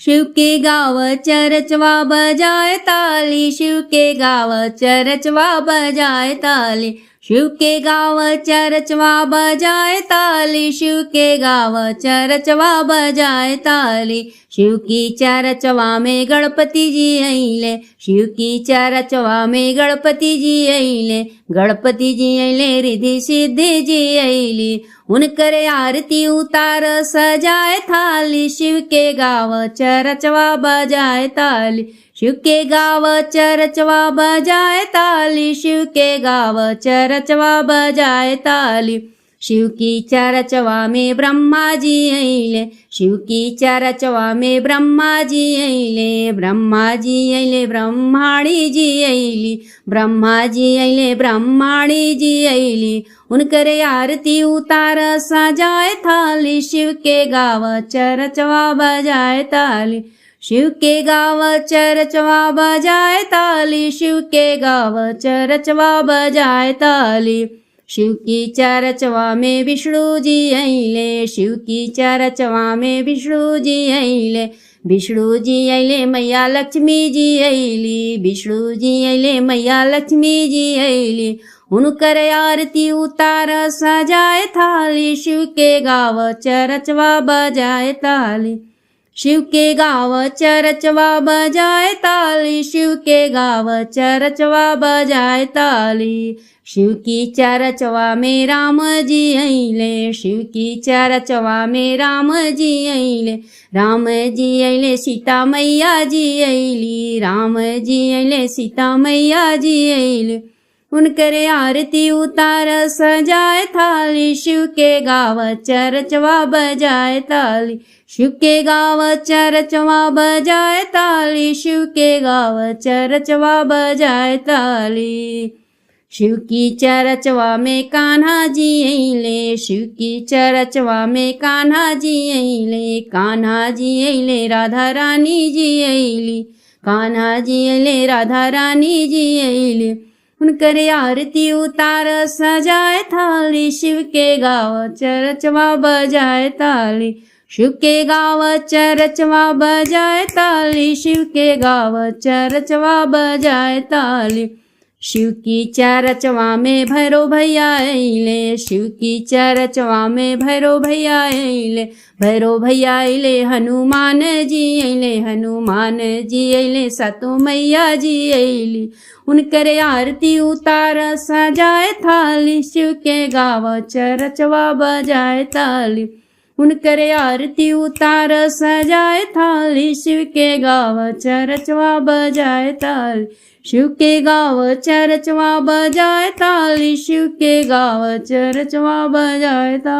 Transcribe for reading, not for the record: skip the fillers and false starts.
शिव के गाव चरचवा बजाए ताली, शिव के गाव चरचवा बजाए ताली, शिव के गाव चरचवा बजाए ताली, शिव के गाव चरचवा बजाए ताली। शिव की चरचवा में गणपति जी अइले, शिव की चरचवा में गणपति जी अइले, गणपति जी अइले रिद्धि सिद्धि जी अइली। उनकर आरती उतार सजाए थाली, शिव के गाव चरचवा बजाए ताली, शिव के गाव चरचवा बजाए ताली, शिव के गाव चरचवा बजाए ताली। शिव की चरचवा में ब्रह्मा जी अइले, शिव की चरचवा में ब्रह्मा जी अइले, ब्रह्मा जी अइले ब्रह्माणी जी अइली, ब्रह्मा जी अइले ब्रह्माणी जी अइली। उनकर आरती उतार सजाए थाली, शिव के गाव चरचवा बजाए ताली, शिव के गाव चरचवा बजाए ताली, शिव के गाव चरचवा बजाए ताली। शिव की चरचवा में विष्णु जी अइले, शिव की चरचवा में विष्णु जी अइले, विष्णु जी अइले मैया लक्ष्मी जी अइली, विष्णु जी अइले मैया लक्ष्मी जी अइली। उनकर आरती उतार सजाए थाली, शिव के गाव चरचवा बजाए ताली, शिव के गाव चरचवा बजाए ताली, शिव के गाव चरचवा बजाए ताली। शिव की चरचवा में राम जी अइले, शिव की चरचवा में राम जी अइले, राम जी अइले सीता मैया जी अइली, राम जी अइले सीता मैया जी अइले। उनकर आरती उतार सजाए थाली, शिव के गाव चरचवा बजाए ताली, शिव के गाव चरचवा बजाए ताली, शिव के गाव चरचवा बजाए ताली। शिव की चरचवा में कान्हा जी अइले, शिव की चरचवा में कान्हा जी अइले, कान्हा जी अइले राधा रानी जी अइली, कान्हा जी अइले राधा रानी जी अइले। उनकर आरती उतार सजाए थाली, शिव के गाव चरचवा बजाए ताली, शिव के गाव चरचवा बजाए ताली, शिव के गाव चरचवा बजाए ताली। शिव की चरचवा में भैरव भैया अइले, शिव की चरचवा में भैरव भैया अइले, भैरव भैया अइले हनुमान जी अइले, हनुमान जी अइले सातों मैया जी अइली। उनकर आरती उतार सजाए थाली, शिव के गाव चरचवा बजाए ताली, उनकर आरती उतार सजाए थाली, शिव के गाव चरचवा बजाए ताली, शिव के गाव चरचवा बजाए ताली, शिव के गाव चरचवा बजाए ताली।